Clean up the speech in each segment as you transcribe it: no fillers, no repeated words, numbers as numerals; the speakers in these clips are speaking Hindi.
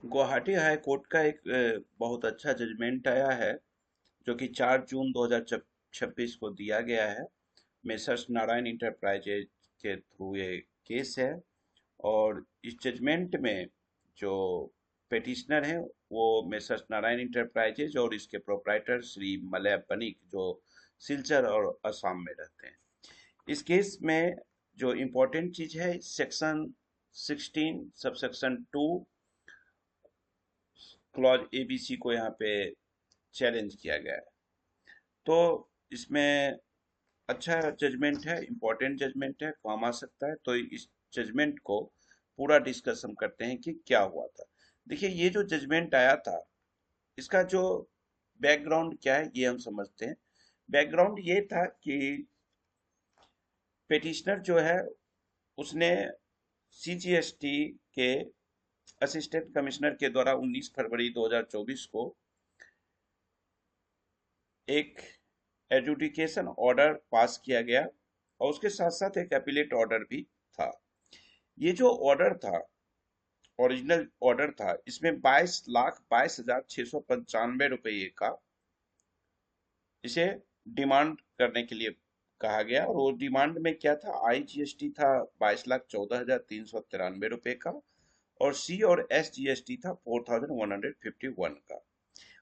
गुवाहाटी हाई कोर्ट का एक बहुत अच्छा जजमेंट आया है जो कि 4 जून 2026 को दिया गया है। मेसर्स नारायण इंटरप्राइजेज के थ्रू ये केस है। और इस जजमेंट में जो पेटिशनर हैं वो मेसर्स नारायण इंटरप्राइजेज और इसके प्रोप्राइटर श्री मलय बनिक जो सिलचर और असम में रहते हैं। इस केस में जो इम्पोर्टेंट चीज है, सेक्शन 16 सबसेक्शन 2 क्लॉज एबीसी को यहाँ पे चैलेंज किया गया है। तो इसमें अच्छा जजमेंट है, इम्पोर्टेंट जजमेंट है, काम आ सकता है। तो इस जजमेंट को पूरा डिस्कशन करते हैं कि क्या हुआ था। देखिए, ये जो जजमेंट आया था इसका जो बैकग्राउंड क्या है ये हम समझते हैं। बैकग्राउंड ये था कि पेटिशनर जो है उसने सीजीएसटी के असिस्टेंट कमिश्नर के द्वारा 19 फरवरी 2024 को एक एजुडिकेशन ऑर्डर पास किया गया और उसके साथ साथ एक अपीलेट ऑर्डर भी था। ये जो ऑर्डर था, ओरिजिनल ऑर्डर था, इसमें 22,22,695 रुपये का इसे डिमांड करने के लिए कहा गया। और वो डिमांड में क्या था, आईजीएसटी था 22,14,393 रुपये का, और सी और एस जीएसटी था 4,151 का।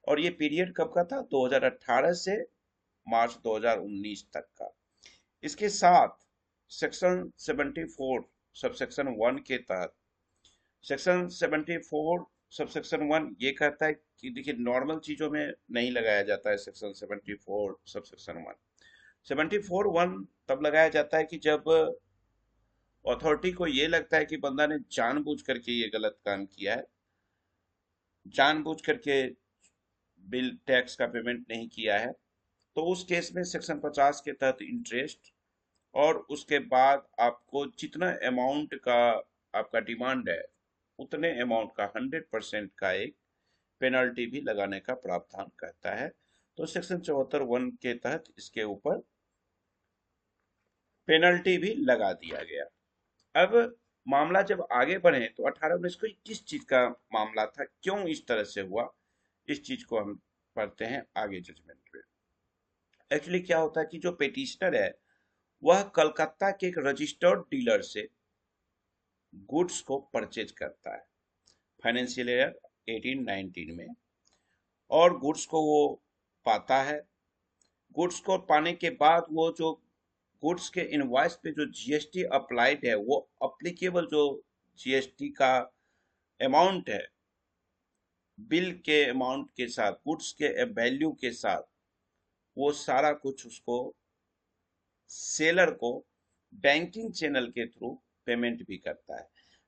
और ये पीरियड कब का था, 2018 से मार्च 2019 तक का। इसके साथ सेक्शन 74 सबसेक्शन 1 के तहत, सेक्शन 74 सबसेक्शन 1 ये कहता है कि देखिए, नॉर्मल चीजों में नहीं लगाया जाता है सेक्शन 74 सबसेक्शन 1। 74(1) तब लगाया जाता है कि जब अथॉरिटी को ये लगता है कि बंदा ने जानबूझ करके ये गलत काम किया है, जानबूझ करके बिल टैक्स का पेमेंट नहीं किया है। तो उस केस में सेक्शन 50 के तहत इंटरेस्ट, और उसके बाद आपको जितना अमाउंट का आपका डिमांड है उतने अमाउंट का 100% का एक पेनल्टी भी लगाने का प्रावधान कहता है। तो सेक्शन 74(1) के तहत इसके ऊपर पेनल्टी भी लगा दिया गया। अब मामला जब आगे बढ़े तो 18-19 को किस चीज का मामला था, क्यों इस तरह से हुआ, इस चीज को हम पढ़ते हैं आगे जजमेंट में। एक्चुअली क्या होता है कि जो पेटिशनर है वह कलकत्ता के एक रजिस्टर्ड डीलर से गुड्स को परचेज करता है फाइनेंशियल ईयर 18-19 में। और गुड्स को वो पाता है। गुड्स को पाने के बाद वो जो गुड्स के इनवॉइस पे जो जीएसटी अप्लाइड है, वो अप्लीकेबल जो जीएसटी का अमाउंट है, बिल के अमाउंट के साथ, गुड्स के वैल्यू के साथ, वो सारा कुछ उसको, सेलर को, बैंकिंग चैनल के थ्रू पेमेंट भी करता है।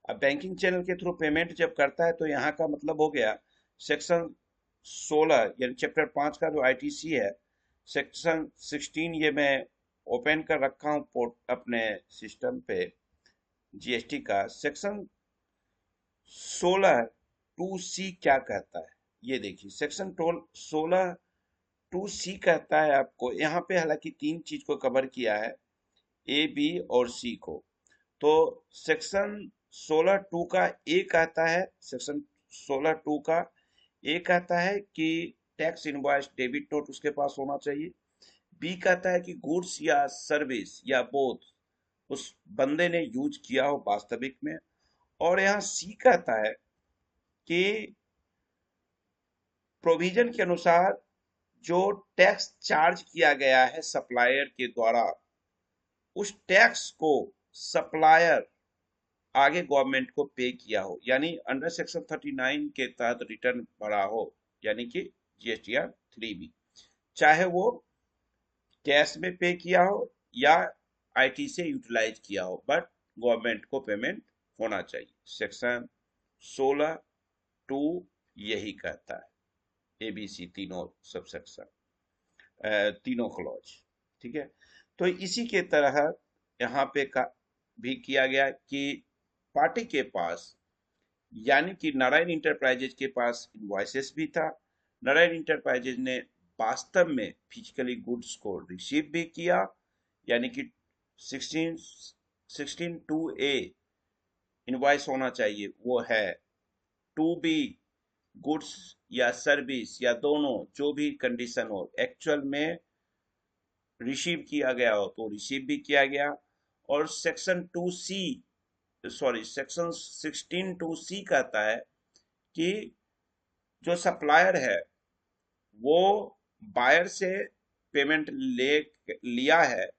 अब बैंकिंग चैनल के थ्रू पेमेंट जब करता है तो यहाँ का मतलब हो गया सेक्शन 16 यानी चैप्टर 5 का जो आईटीसी है, सेक्शन 16 ये मैं ओपन कर रखा हूँ पोर्ट अपने सिस्टम पे, जीएसटी का सेक्शन 16(2)(c) क्या कहता है ये देखिए। सेक्शन 16(2)(c) कहता है आपको यहाँ पे, हालांकि तीन चीज को कवर किया है, ए बी और सी को। तो सेक्शन 16(2) का ए कहता है, सेक्शन 16(2) का ए कहता है कि टैक्स इनवॉइस डेबिट नोट उसके पास होना चाहिए। बी कहता है कि गुड्स या सर्विस या बोथ उस बंदे ने यूज किया हो वास्तविक में। और यहाँ सी कहता है कि प्रोविजन के अनुसार जो टैक्स चार्ज किया गया है सप्लायर के द्वारा, उस टैक्स को सप्लायर आगे गवर्नमेंट को पे किया हो, यानी अंडर सेक्शन 39 के तहत रिटर्न भरा हो, यानी कि जीएसटीआर 3B, चाहे वो कैश में पे किया हो या आईटी से यूटिलाइज किया हो, बट गवर्नमेंट को पेमेंट होना चाहिए। सेक्शन 16(2) यही कहता है, एबीसी तीनों सबसेक्शन, तीनों क्लॉज। ठीक है। तो इसी के तरह यहाँ पे का भी किया गया कि पार्टी के पास, यानी कि नारायण इंटरप्राइजेज के पास इनवॉइसेस भी था। नारायण इंटरप्राइजेज ने वास्तव में फिजिकली गुड्स को रिसीव भी किया, यानी कि 16(2)(a) इनवॉइस होना चाहिए, वो है। 2B गुड्स या सर्विस या दोनों जो भी कंडीशन हो एक्चुअल में रिसीव किया गया हो तो रिसीव भी किया गया। और सेक्शन 16(2)(c) कहता है कि जो सप्लायर है वो बायर से पेमेंट लिया है,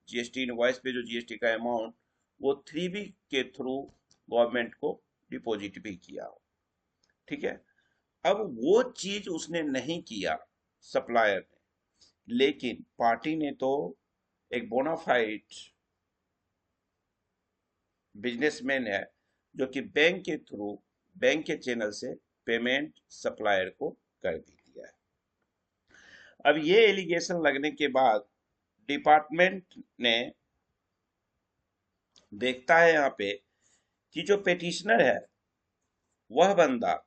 जीएसटी इनवॉइस पे जो जीएसटी का अमाउंट वो 3B के थ्रू गवर्नमेंट को डिपॉजिट भी किया हो। ठीक है, अब वो चीज उसने नहीं किया सप्लायर ने, लेकिन पार्टी ने तो एक बोनाफाइड बिजनेसमैन है जो कि बैंक के चैनल से पेमेंट सप्लायर को कर भी दिया है। अब ये एलिगेशन लगने के बाद डिपार्टमेंट ने देखता है यहाँ पे कि जो पेटिशनर है वह बंदा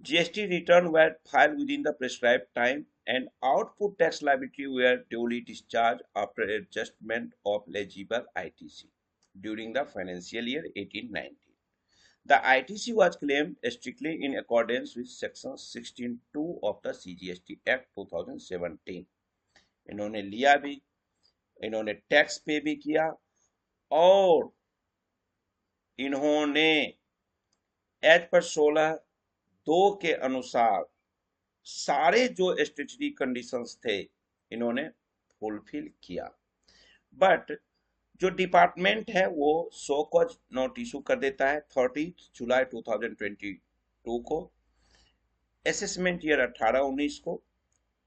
GST return were filed within the prescribed time and output tax liability were duly discharged after adjustment of eligible ITC during the financial year 18-19. The ITC was claimed strictly in accordance with Section 16(2) of the CGST Act 2017. इन्होंने लिया भी, इन्होंने टैक्स पे भी किया और इन्होंने एज पर 16(2) के अनुसार सारे जो स्टैट्यूटरी कंडीशंस थे इन्होंने फुलफिल किया। बट जो डिपार्टमेंट है वो सो कॉज नोट इशू कर देता है 30 जुलाई 2022 को, असेसमेंट ईयर 18-19 को,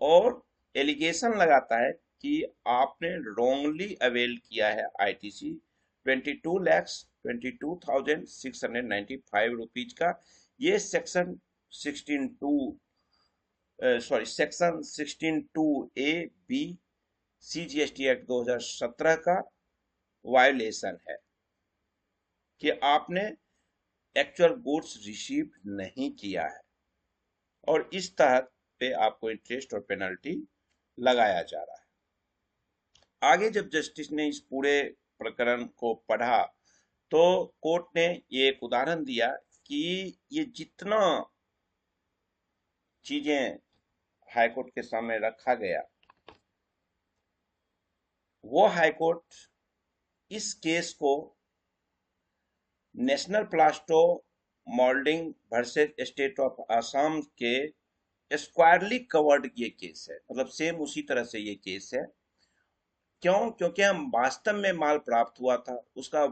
और एलिगेशन लगाता है कि आपने रॉन्गली अवेल किया है आईटीसी 22,22,695 रुपीज का। ये सेक्शन 16(2)(a)(b) CGST एक्ट 2017 का वायलेशन है कि आपने एक्चुअल गुड्स रिसीव नहीं किया है और इस तहत पे आपको इंटरेस्ट और पेनल्टी लगाया जा रहा है। आगे जब जस्टिस ने इस पूरे प्रकरण को पढ़ा तो कोर्ट ने ये एक उदाहरण दिया कि ये जितना चीजें हाईकोर्ट के सामने रखा गया वो हाईकोर्ट इस केस को national plaster moulding versus state of Assam के स्क्वायरली कवर्ड ये केस है, मतलब सेम उसी तरह से ये केस है। क्यों? क्योंकि हम वास्तव में माल प्राप्त हुआ था, उसका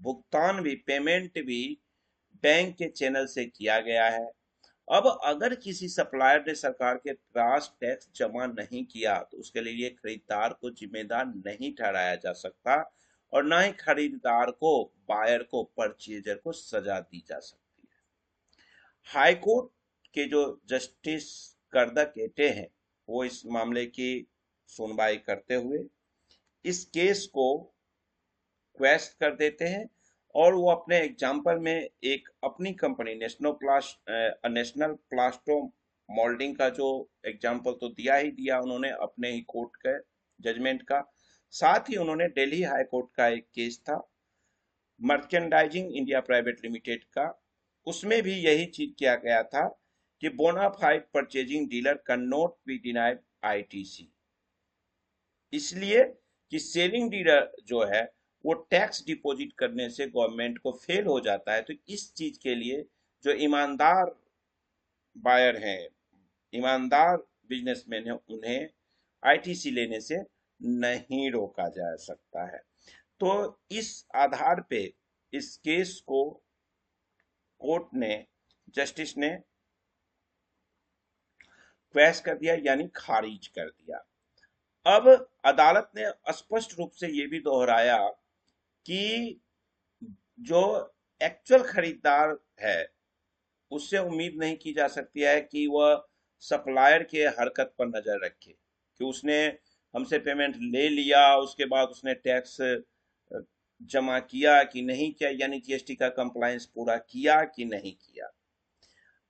भुगतान भी, पेमेंट भी बैंक के चैनल से किया गया है। अब अगर किसी सप्लायर ने सरकार के पास टैक्स जमा नहीं किया तो उसके लिए खरीदार को जिम्मेदार नहीं ठहराया जा सकता और ना ही खरीदार को, बायर को, परचेजर को सजा दी जा सकती है। हाई कोर्ट के जो जस्टिस करदक एटे हैं वो इस मामले की सुनवाई करते हुए इस केस को क्वेश्चन कर देते हैं और वो अपने एग्जाम्पल में एक अपनी कंपनी नेशनल प्लास्टो मोल्डिंग का जो एग्जाम्पल तो दिया ही दिया उन्होंने अपने ही कोर्ट के जजमेंट का, साथ ही उन्होंने दिल्ली हाई कोर्ट का एक केस था मर्चेंडाइजिंग इंडिया प्राइवेट लिमिटेड का, उसमें भी यही चीज किया गया था कि bona fide purchasing dealer can not be denied ITC, इसलिए कि सेलिंग डीलर जो है वो टैक्स डिपॉजिट करने से गवर्नमेंट को फेल हो जाता है। तो इस चीज के लिए जो ईमानदार बायर हैं, ईमानदार बिजनेसमैन हैं, उन्हें आईटीसी लेने से नहीं रोका जा सकता है। तो इस आधार पे इस केस को कोर्ट ने, जस्टिस ने क्वैश कर दिया, यानी खारिज कर दिया। अब अदालत ने स्पष्ट रूप से ये भी दोहराया कि जो एक्चुअल खरीदार है उससे उम्मीद नहीं की जा सकती है कि वह सप्लायर के हरकत पर नजर रखे कि उसने हमसे पेमेंट ले लिया उसके बाद उसने टैक्स जमा किया कि नहीं किया, यानी जीएसटी का कंप्लायंस पूरा किया कि नहीं किया।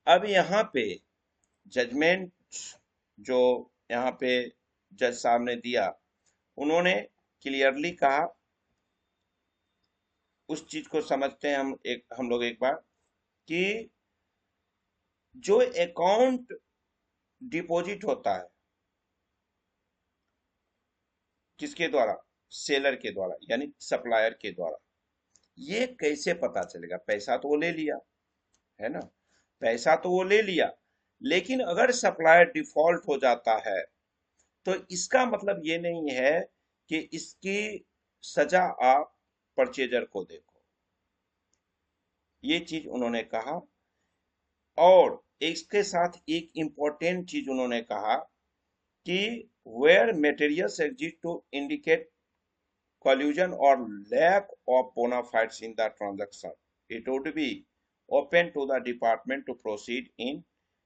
अब यहाँ पे जजमेंट जो यहाँ पे जज साहब ने दिया, उन्होंने क्लियरली कहा, उस चीज को समझते हैं हम लोग एक बार कि जो अकाउंट डिपॉजिट होता है किसके द्वारा, सेलर के द्वारा यानी सप्लायर के द्वारा, ये कैसे पता चलेगा? पैसा तो वो ले लिया, है ना, पैसा तो वो ले लिया, लेकिन अगर सप्लायर डिफॉल्ट हो जाता है तो इसका मतलब ये नहीं है कि इसकी सजा आप परचेजर को देखो। ये चीज उन्होंने कहा। और इसके साथ एक इंपॉर्टेंट चीज उन्होंने कहा कि where materials exist to indicate collusion or lack of bona fides in the transaction, it would be open to the department to proceed in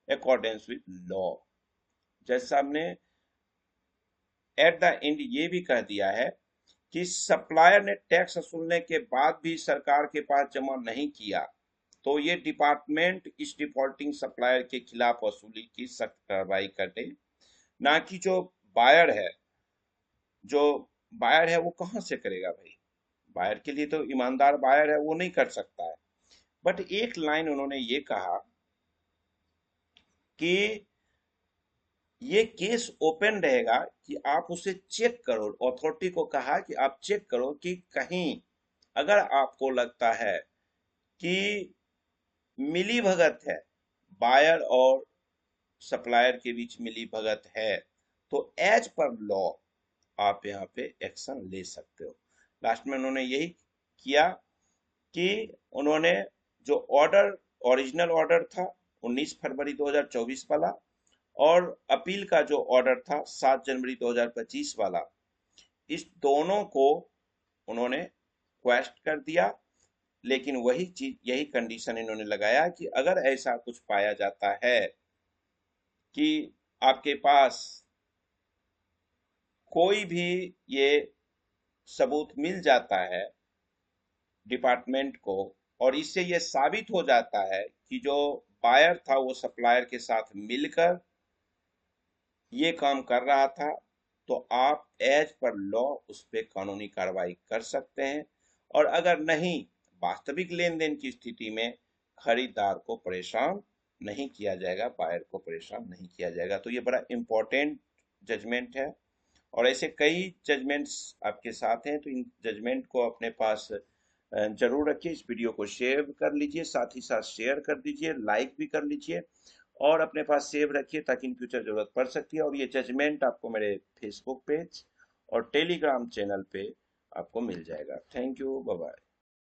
accordance with law। जैसा हमने एट द एंड ये भी कह दिया है कि सप्लायर ने टैक्स वसूलने के बाद भी सरकार के पास जमा नहीं किया तो ये डिपार्टमेंट इस डिफॉल्टिंग सप्लायर के खिलाफ वसूली की सख्त कार्रवाई करे, ना कि जो बायर है। जो बायर है वो कहाँ से करेगा भाई? बायर के लिए तो ईमानदार बायर है वो नहीं कर सकता है। बट एक लाइन उन्होंने ये कहा कि ये केस ओपन रहेगा कि आप उसे चेक करो, अथॉरिटी को कहा कि आप चेक करो कि कहीं अगर आपको लगता है कि मिली भगत है, बायर और सप्लायर के बीच मिली भगत है, तो एज पर लॉ आप यहाँ पे एक्शन ले सकते हो। लास्ट में उन्होंने यही किया कि उन्होंने जो ऑर्डर, ओरिजिनल ऑर्डर था 19 फरवरी 2024 वाला, और अपील का जो ऑर्डर था 7 जनवरी 2025 वाला, इस दोनों को उन्होंने क्वेश्चन कर दिया। लेकिन वही चीज, यही कंडीशन इन्होंने लगाया कि अगर ऐसा कुछ पाया जाता है कि आपके पास कोई भी ये सबूत मिल जाता है डिपार्टमेंट को, और इससे ये साबित हो जाता है कि जो बायर था वो सप्लायर के साथ मिलकर ये काम कर रहा था, तो आप एज पर लॉ उस पर कानूनी कार्रवाई कर सकते हैं। और अगर नहीं, वास्तविक लेन देन की स्थिति में खरीदार को परेशान नहीं किया जाएगा, बायर को परेशान नहीं किया जाएगा। तो ये बड़ा इंपॉर्टेंट जजमेंट है और ऐसे कई जजमेंट्स आपके साथ हैं, तो इन जजमेंट को अपने पास जरूर रखिए। इस वीडियो को शेयर कर लीजिए, साथ ही साथ शेयर कर दीजिए, लाइक भी कर लीजिए और अपने पास सेव रखिए ताकि इन फ्यूचर जरूरत पड़ सकती है। और ये जजमेंट आपको मेरे फेसबुक पेज और टेलीग्राम चैनल पे आपको मिल जाएगा। Thank you, bye bye.